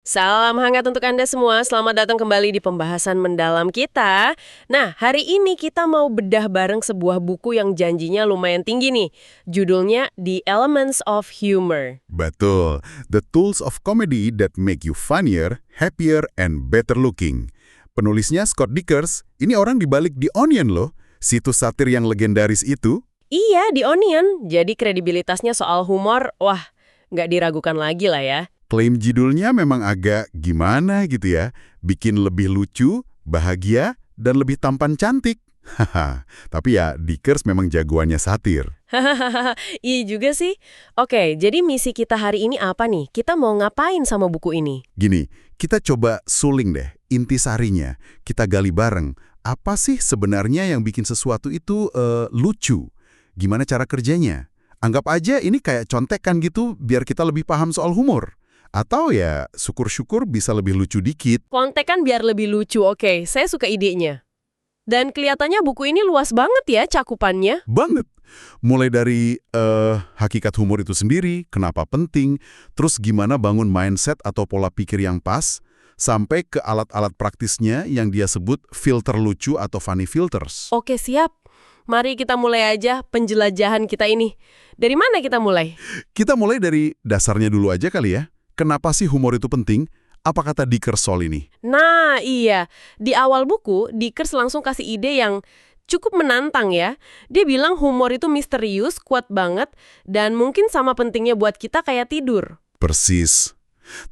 Salam hangat untuk Anda semua, selamat datang kembali di pembahasan mendalam kita. Nah, hari ini kita mau bedah bareng sebuah buku yang janjinya lumayan tinggi nih. Judulnya The Elements of Humor. Betul, The Tools of Comedy That Make You Funnier, Happier, and Better Looking. Penulisnya Scott Dikkers, ini orang dibalik The Onion loh, situs satir yang legendaris itu. Iya, The Onion. Jadi kredibilitasnya soal humor, wah, nggak diragukan lagi lah ya. Klaim judulnya memang agak gimana gitu ya, bikin lebih lucu, bahagia, dan lebih tampan cantik. Haha, tapi ya Dikkers memang jagoannya satir. Hahaha, iya juga sih. Oke, jadi misi kita hari ini apa nih? Kita mau ngapain sama buku ini? Gini, kita coba suling deh, intisarinya. Kita gali bareng, apa sih sebenarnya yang bikin sesuatu itu lucu? Gimana cara kerjanya? Anggap aja ini kayak contekan gitu, biar kita lebih paham soal humor. Atau ya, syukur-syukur bisa lebih lucu dikit. Kontekan biar lebih lucu, oke. Saya suka idenya. Dan kelihatannya buku ini luas banget ya cakupannya. Banget. Mulai dari hakikat humor itu sendiri, kenapa penting, terus gimana bangun mindset atau pola pikir yang pas, sampai ke alat-alat praktisnya yang dia sebut filter lucu atau funny filters. Oke, siap. Mari kita mulai aja penjelajahan kita ini. Dari mana kita mulai? Kita mulai dari dasarnya dulu aja kali ya. Kenapa sih humor itu penting? Apa kata Dikkers soal ini? Nah, iya. Di awal buku, Dikkers langsung kasih ide yang cukup menantang ya. Dia bilang humor itu misterius, kuat banget, dan mungkin sama pentingnya buat kita kayak tidur. Persis.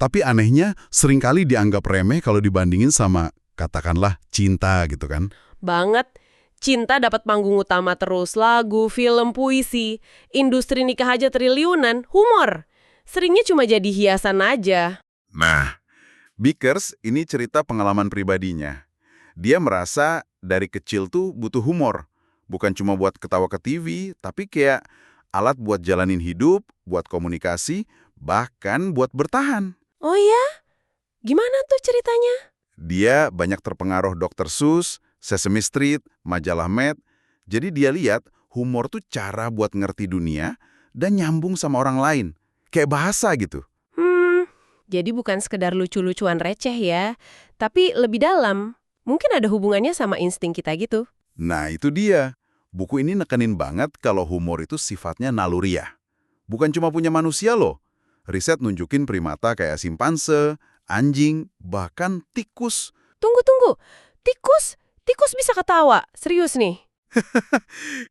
Tapi anehnya, seringkali dianggap remeh kalau dibandingin sama, katakanlah, cinta gitu kan. Banget. Cinta dapat panggung utama terus, lagu, film, puisi. Industri nikah aja triliunan, humor. Seringnya cuma jadi hiasan aja. Nah, Dikkers ini cerita pengalaman pribadinya. Dia merasa dari kecil tuh butuh humor. Bukan cuma buat ketawa ke TV, tapi kayak alat buat jalanin hidup, buat komunikasi, bahkan buat bertahan. Oh ya? Gimana tuh ceritanya? Dia banyak terpengaruh Dr. Seuss, Sesame Street, majalah Mad. Jadi dia lihat humor tuh cara buat ngerti dunia dan nyambung sama orang lain. Kayak bahasa gitu. Jadi bukan sekedar lucu-lucuan receh ya, tapi lebih dalam. Mungkin ada hubungannya sama insting kita gitu. Nah itu dia. Buku ini nekenin banget kalau humor itu sifatnya naluriah. Bukan cuma punya manusia loh. Riset nunjukin primata kayak simpanse, anjing, bahkan tikus. Tunggu. Tikus? Tikus bisa ketawa? Serius nih?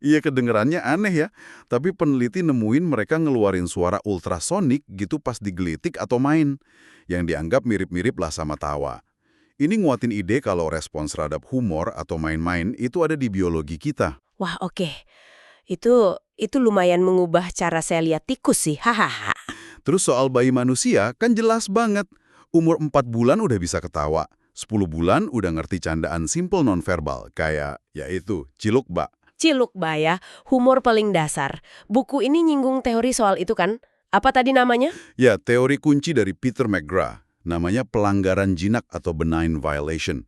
Iya kedengerannya aneh ya, tapi peneliti nemuin mereka ngeluarin suara ultrasonik gitu pas digelitik atau main, yang dianggap mirip-mirip lah sama tawa. Ini nguatin ide kalau respons terhadap humor atau main-main itu ada di biologi kita. Wah, oke. Itu lumayan mengubah cara saya lihat tikus sih. Hahaha. Terus soal bayi manusia kan jelas banget. Umur 4 bulan udah bisa ketawa, 10 bulan udah ngerti candaan simple nonverbal, kayak yaitu ciluk bak. Ciluk Baya, humor paling dasar. Buku ini nyinggung teori soal itu kan? Apa tadi namanya? Ya, teori kunci dari Peter McGrath, namanya pelanggaran jinak atau benign violation.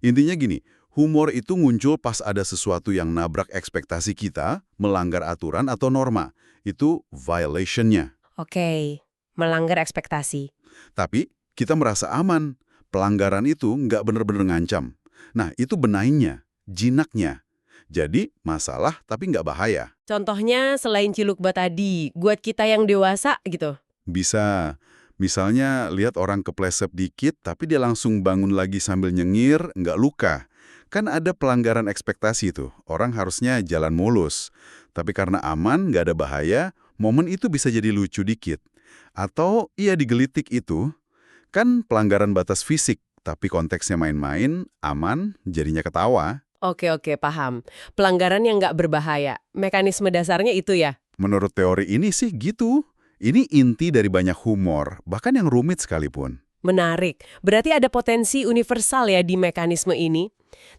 Intinya gini, humor itu muncul pas ada sesuatu yang nabrak ekspektasi kita, melanggar aturan atau norma. Itu violation-nya. Oke, melanggar ekspektasi. Tapi kita merasa aman. Pelanggaran itu nggak bener-bener ngancam. Nah, itu benign-nya, jinaknya. Jadi, masalah tapi nggak bahaya. Contohnya selain Cilukba tadi, buat kita yang dewasa gitu. Bisa. Misalnya, lihat orang kepleset dikit, tapi dia langsung bangun lagi sambil nyengir, nggak luka. Kan ada pelanggaran ekspektasi tuh. Orang harusnya jalan mulus. Tapi karena aman, nggak ada bahaya, momen itu bisa jadi lucu dikit. Atau, iya digelitik itu, kan pelanggaran batas fisik, tapi konteksnya main-main, aman, jadinya ketawa. Oke, paham. Pelanggaran yang nggak berbahaya. Mekanisme dasarnya itu ya? Menurut teori ini sih gitu. Ini inti dari banyak humor, bahkan yang rumit sekalipun. Menarik. Berarti ada potensi universal ya di mekanisme ini.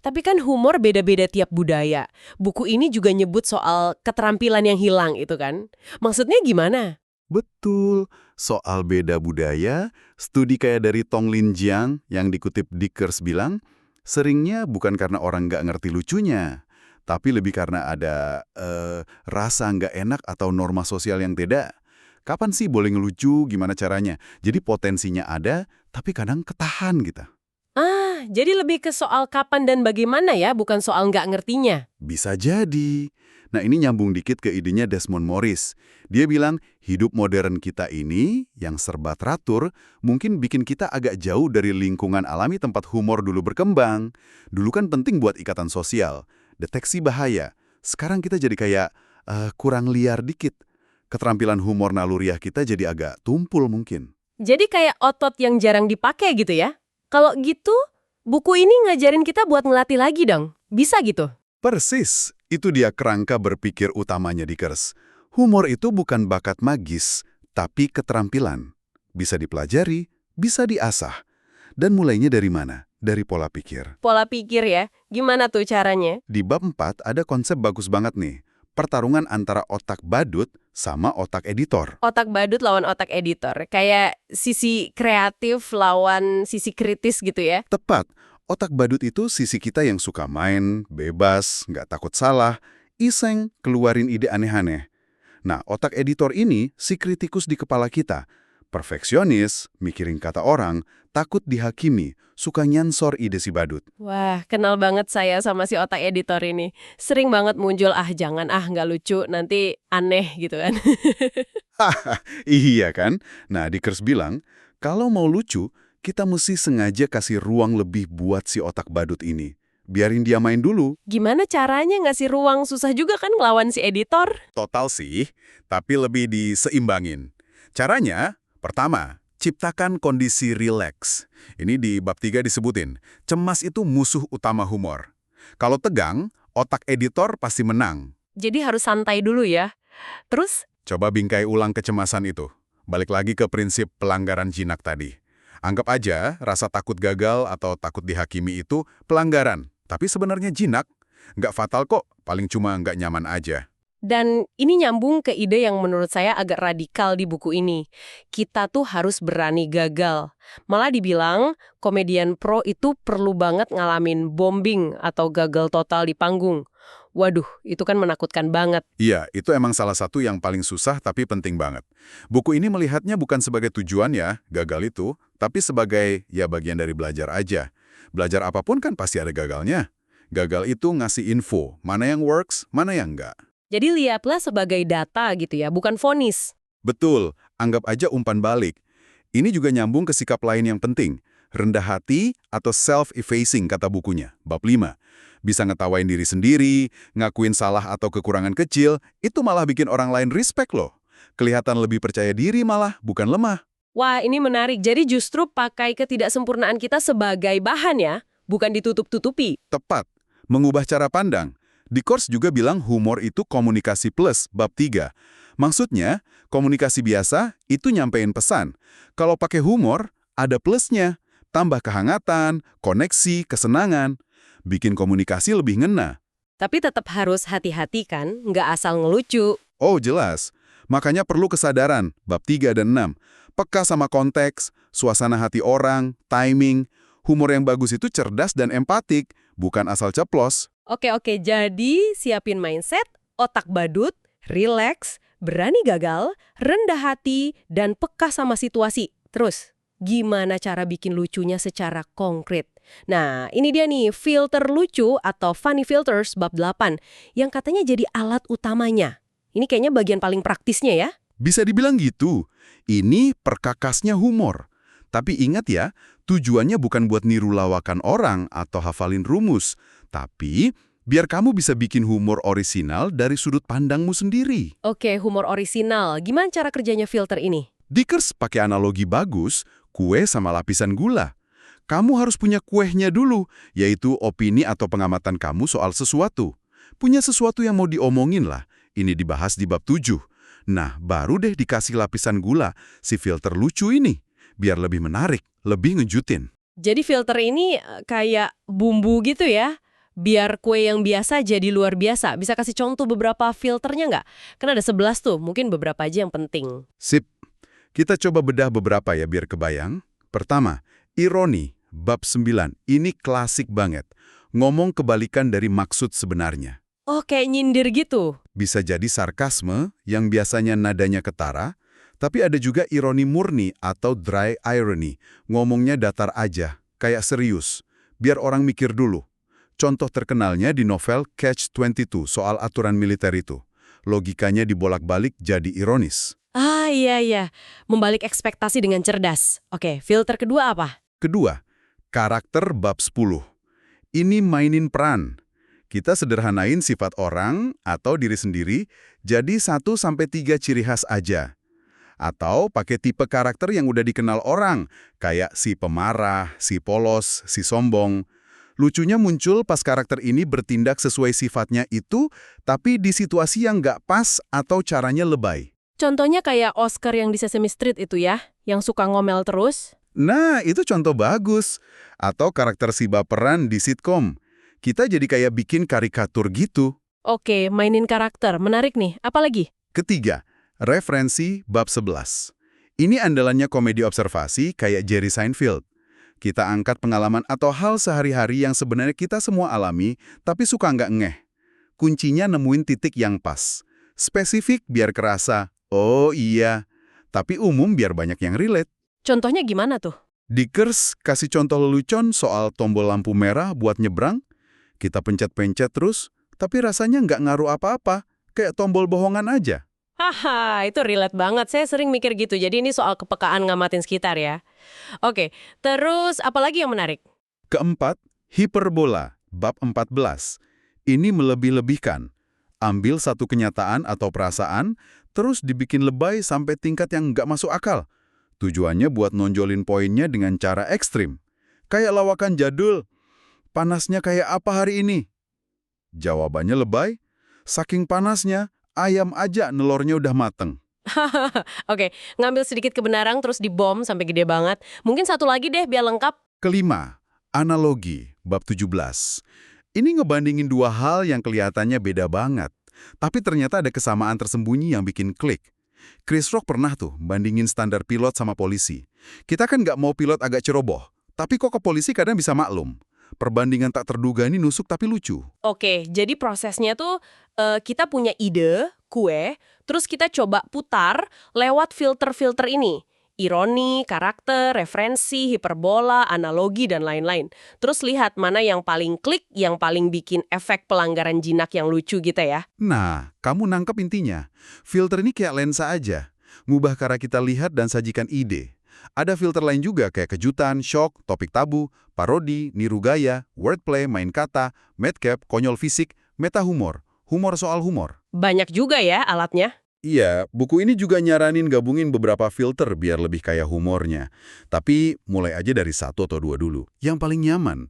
Tapi kan humor beda-beda tiap budaya. Buku ini juga nyebut soal keterampilan yang hilang itu kan. Maksudnya gimana? Betul. Soal beda budaya, studi kayak dari Tong Lin Jiang yang dikutip Dikkers bilang, seringnya bukan karena orang nggak ngerti lucunya, tapi lebih karena ada rasa nggak enak atau norma sosial yang beda. Kapan sih boleh ngelucu, gimana caranya? Jadi potensinya ada, tapi kadang ketahan gitu. Jadi lebih ke soal kapan dan bagaimana ya, bukan soal nggak ngertinya. Bisa jadi. Nah, ini nyambung dikit ke idenya Desmond Morris. Dia bilang, hidup modern kita ini yang serba teratur mungkin bikin kita agak jauh dari lingkungan alami tempat humor dulu berkembang. Dulu kan penting buat ikatan sosial, deteksi bahaya. Sekarang kita jadi kayak kurang liar dikit. Keterampilan humor naluriah kita jadi agak tumpul mungkin. Jadi kayak otot yang jarang dipakai gitu ya. Kalau gitu, buku ini ngajarin kita buat ngelatih lagi dong. Bisa gitu? Persis, itu dia kerangka berpikir utamanya di Kers. Humor itu bukan bakat magis, tapi keterampilan. Bisa dipelajari, bisa diasah. Dan mulainya dari mana? Dari pola pikir. Pola pikir ya, gimana tuh caranya? Di bab 4 ada konsep bagus banget nih. Pertarungan antara otak badut sama otak editor. Otak badut lawan otak editor. Kayak sisi kreatif lawan sisi kritis gitu ya. Tepat, otak badut itu sisi kita yang suka main, bebas, nggak takut salah, iseng, keluarin ide aneh-aneh. Nah, otak editor ini si kritikus di kepala kita. Perfeksionis, mikirin kata orang, takut dihakimi, suka nyansor ide si badut. Wah, kenal banget saya sama si otak editor ini. Sering banget muncul, jangan nggak lucu, nanti aneh gitu kan. Iya kan? Nah, Dickers bilang, kalau mau lucu, kita mesti sengaja kasih ruang lebih buat si otak badut ini. Biarin dia main dulu. Gimana caranya ngasih ruang? Susah juga kan ngelawan si editor? Total sih, tapi lebih diseimbangin. Caranya, pertama, ciptakan kondisi rileks. Ini di bab 3 disebutin, cemas itu musuh utama humor. Kalau tegang, otak editor pasti menang. Jadi harus santai dulu ya. Terus? Coba bingkai ulang kecemasan itu. Balik lagi ke prinsip pelanggaran jinak tadi. Anggap aja rasa takut gagal atau takut dihakimi itu pelanggaran. Tapi sebenarnya jinak. Nggak fatal kok, paling cuma nggak nyaman aja. Dan ini nyambung ke ide yang menurut saya agak radikal di buku ini. Kita tuh harus berani gagal. Malah dibilang, komedian pro itu perlu banget ngalamin bombing atau gagal total di panggung. Waduh, itu kan menakutkan banget. Iya, itu emang salah satu yang paling susah tapi penting banget. Buku ini melihatnya bukan sebagai tujuan ya, gagal itu, tapi sebagai ya bagian dari belajar aja. Belajar apapun kan pasti ada gagalnya. Gagal itu ngasih info, mana yang works, mana yang enggak. Jadi lihatlah sebagai data gitu ya, bukan vonis. Betul, anggap aja umpan balik. Ini juga nyambung ke sikap lain yang penting. Rendah hati atau self-effacing kata bukunya, bab 5. Bisa ngetawain diri sendiri, ngakuin salah atau kekurangan kecil, itu malah bikin orang lain respect loh. Kelihatan lebih percaya diri malah, bukan lemah. Wah, ini menarik. Jadi justru pakai ketidaksempurnaan kita sebagai bahan ya, bukan ditutup-tutupi. Tepat, mengubah cara pandang. Dickers juga bilang humor itu komunikasi plus, bab 3. Maksudnya, komunikasi biasa itu nyampein pesan. Kalau pakai humor, ada plusnya. Tambah kehangatan, koneksi, kesenangan. Bikin komunikasi lebih ngena. Tapi tetap harus hati-hati kan, nggak asal ngelucu. Oh, jelas. Makanya perlu kesadaran, bab 3 dan 6. Peka sama konteks, suasana hati orang, timing. Humor yang bagus itu cerdas dan empatik, bukan asal ceplos. Oke, jadi siapin mindset, otak badut, rileks, berani gagal, rendah hati, dan peka sama situasi. Terus, gimana cara bikin lucunya secara konkret? Nah, ini dia nih, filter lucu atau funny filters bab 8, yang katanya jadi alat utamanya. Ini kayaknya bagian paling praktisnya ya. Bisa dibilang gitu. Ini perkakasnya humor. Tapi ingat ya, tujuannya bukan buat niru lawakan orang atau hafalin rumus. Tapi, biar kamu bisa bikin humor orisinal dari sudut pandangmu sendiri. Oke, humor orisinal. Gimana cara kerjanya filter ini? Dickers pakai analogi bagus, kue sama lapisan gula. Kamu harus punya kuehnya dulu, yaitu opini atau pengamatan kamu soal sesuatu. Punya sesuatu yang mau diomongin lah. Ini dibahas di bab 7. Nah, baru deh dikasih lapisan gula, si filter lucu ini. Biar lebih menarik, lebih ngejutin. Jadi filter ini kayak bumbu gitu ya? Biar kue yang biasa jadi luar biasa. Bisa kasih contoh beberapa filternya nggak? Kan ada 11 tuh, mungkin beberapa aja yang penting. Sip. Kita coba bedah beberapa ya biar kebayang. Pertama, ironi, bab 9. Ini klasik banget. Ngomong kebalikan dari maksud sebenarnya. Oh, kayak nyindir gitu? Bisa jadi sarkasme yang biasanya nadanya ketara, Tapi ada juga ironi murni atau dry irony. Ngomongnya datar aja, kayak serius. Biar orang mikir dulu. Contoh terkenalnya di novel Catch-22 soal aturan militer itu. Logikanya dibolak-balik jadi ironis. Ah, iya, iya. Membalik ekspektasi dengan cerdas. Oke, filter kedua apa? Kedua, karakter bab 10. Ini mainin peran. Kita sederhanain sifat orang atau diri sendiri jadi 1-3 ciri khas aja. Atau pakai tipe karakter yang udah dikenal orang, kayak si pemarah, si polos, si sombong. Lucunya muncul pas karakter ini bertindak sesuai sifatnya itu, tapi di situasi yang nggak pas atau caranya lebay. Contohnya kayak Oscar yang di Sesame Street itu ya, yang suka ngomel terus. Nah, itu contoh bagus. Atau karakter si baperan di sitkom. Kita jadi kayak bikin karikatur gitu. Oke, mainin karakter. Menarik nih. Apalagi? Ketiga, referensi bab 11. Ini andalannya komedi observasi kayak Jerry Seinfeld. Kita angkat pengalaman atau hal sehari-hari yang sebenarnya kita semua alami, tapi suka nggak ngeh. Kuncinya nemuin titik yang pas. Spesifik biar kerasa, oh iya. Tapi umum biar banyak yang relate. Contohnya gimana tuh? Dickers kasih contoh lelucon soal tombol lampu merah buat nyebrang. Kita pencet-pencet terus, tapi rasanya nggak ngaruh apa-apa. Kayak tombol bohongan aja. Haha, itu relate banget. Saya sering mikir gitu. Jadi ini soal kepekaan ngamatin sekitar ya. Oke, terus apalagi yang menarik? Keempat, hiperbola, bab 14. Ini melebih-lebihkan. Ambil satu kenyataan atau perasaan, terus dibikin lebay sampai tingkat yang nggak masuk akal. Tujuannya buat nonjolin poinnya dengan cara ekstrim. Kayak lawakan jadul. Panasnya kayak apa hari ini? Jawabannya lebay. Saking panasnya, ayam aja nelornya udah mateng. Oke, ngambil sedikit kebenaran terus dibom sampai gede banget. Mungkin satu lagi deh biar lengkap. Kelima, analogi, bab 17. Ini ngebandingin dua hal yang kelihatannya beda banget. Tapi ternyata ada kesamaan tersembunyi yang bikin klik. Chris Rock pernah tuh bandingin standar pilot sama polisi. Kita kan nggak mau pilot agak ceroboh, tapi kok ke polisi kadang bisa maklum. Perbandingan tak terduga ini nusuk tapi lucu. Oke, jadi prosesnya tuh kita punya ide, kue, terus kita coba putar lewat filter-filter ini. Ironi, karakter, referensi, hiperbola, analogi, dan lain-lain. Terus lihat mana yang paling klik, yang paling bikin efek pelanggaran jinak yang lucu gitu ya. Nah, kamu nangkep intinya. Filter ini kayak lensa aja. Ngubah cara kita lihat dan sajikan ide. Ada filter lain juga kayak kejutan, shock, topik tabu, parodi, niru gaya, wordplay, main kata, madcap, konyol fisik, meta humor, humor soal humor. Banyak juga ya alatnya. Iya, buku ini juga nyaranin gabungin beberapa filter biar lebih kaya humornya. Tapi mulai aja dari 1 atau 2 dulu. Yang paling nyaman.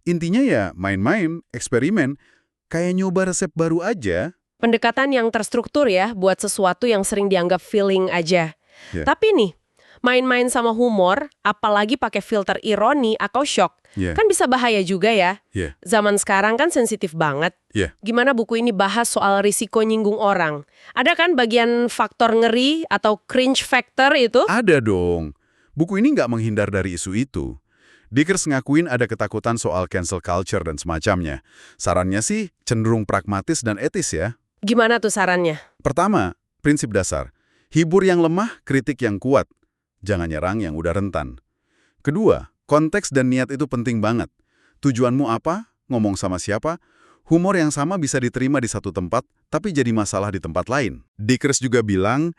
Intinya ya main-main, eksperimen, kayak nyoba resep baru aja. Pendekatan yang terstruktur ya buat sesuatu yang sering dianggap feeling aja. Ya. Tapi nih, main-main sama humor, apalagi pakai filter ironi atau shock, Ya. kan bisa bahaya juga ya. Ya. Zaman sekarang kan sensitif banget. Ya. Gimana buku ini bahas soal risiko nyinggung orang? Ada kan bagian faktor ngeri atau cringe factor itu? Ada dong. Buku ini nggak menghindar dari isu itu. Dickers ngakuin ada ketakutan soal cancel culture dan semacamnya. Sarannya sih cenderung pragmatis dan etis ya. Gimana tuh sarannya? Pertama, prinsip dasar. Hibur yang lemah, kritik yang kuat. Jangan nyerang yang udah rentan. Kedua, konteks dan niat itu penting banget. Tujuanmu apa? Ngomong sama siapa? Humor yang sama bisa diterima di satu tempat, tapi jadi masalah di tempat lain. Dickers juga bilang,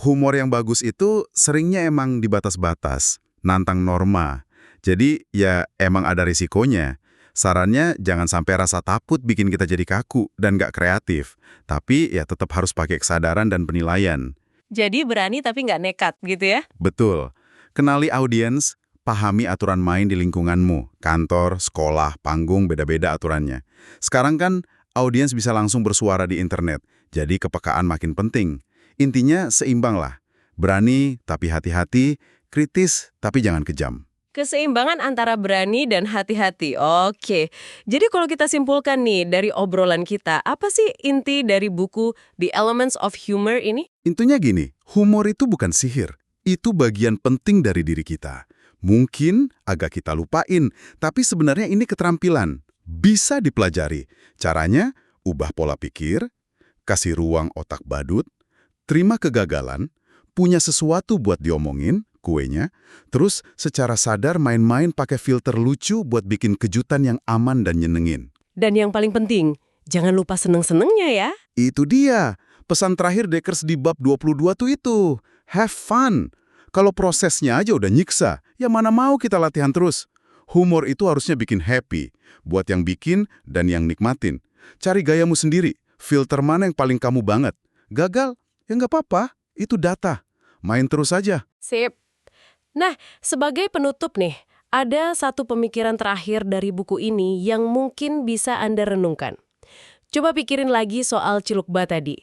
humor yang bagus itu seringnya emang di batas-batas, nantang norma. Jadi ya emang ada risikonya. Sarannya jangan sampai rasa takut bikin kita jadi kaku dan nggak kreatif. Tapi ya tetap harus pakai kesadaran dan penilaian. Jadi berani tapi nggak nekat gitu ya? Betul. Kenali audiens, pahami aturan main di lingkunganmu. Kantor, sekolah, panggung, beda-beda aturannya. Sekarang kan audiens bisa langsung bersuara di internet. Jadi kepekaan makin penting. Intinya seimbang lah. Berani tapi hati-hati, kritis tapi jangan kejam. Keseimbangan antara berani dan hati-hati. Oke. Jadi kalau kita simpulkan nih dari obrolan kita, apa sih inti dari buku The Elements of Humor ini? Intinya gini, humor itu bukan sihir. Itu bagian penting dari diri kita. Mungkin agak kita lupain, tapi sebenarnya ini keterampilan. Bisa dipelajari. Caranya, ubah pola pikir, kasih ruang otak badut, terima kegagalan, punya sesuatu buat diomongin, kuenya, terus secara sadar main-main pakai filter lucu buat bikin kejutan yang aman dan nyenengin. Dan yang paling penting, jangan lupa seneng-senengnya ya. Itu dia. Pesan terakhir Deckers di bab 22 tuh itu. Have fun. Kalau prosesnya aja udah nyiksa, ya mana mau kita latihan terus. Humor itu harusnya bikin happy. Buat yang bikin dan yang nikmatin. Cari gayamu sendiri. Filter mana yang paling kamu banget. Gagal? Ya nggak apa-apa. Itu data. Main terus aja. Sip. Nah, sebagai penutup nih, ada satu pemikiran terakhir dari buku ini yang mungkin bisa Anda renungkan. Coba pikirin lagi soal Cilukba tadi.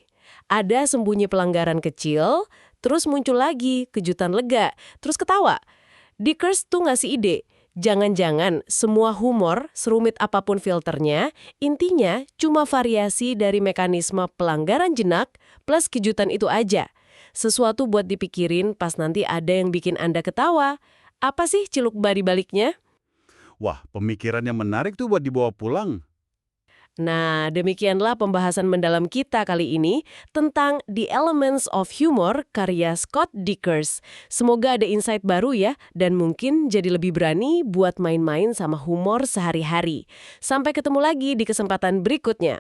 Ada sembunyi pelanggaran kecil, terus muncul lagi kejutan lega, terus ketawa. Dickers tuh ngasih ide, jangan-jangan semua humor, serumit apapun filternya, intinya cuma variasi dari mekanisme pelanggaran jenak plus kejutan itu aja. Sesuatu buat dipikirin pas nanti ada yang bikin Anda ketawa. Apa sih Cilukba di baliknya? Wah, pemikiran yang menarik tuh buat dibawa pulang. Nah, demikianlah pembahasan mendalam kita kali ini tentang The Elements of Humor karya Scott Dickers. Semoga ada insight baru ya, dan mungkin jadi lebih berani buat main-main sama humor sehari-hari. Sampai ketemu lagi di kesempatan berikutnya.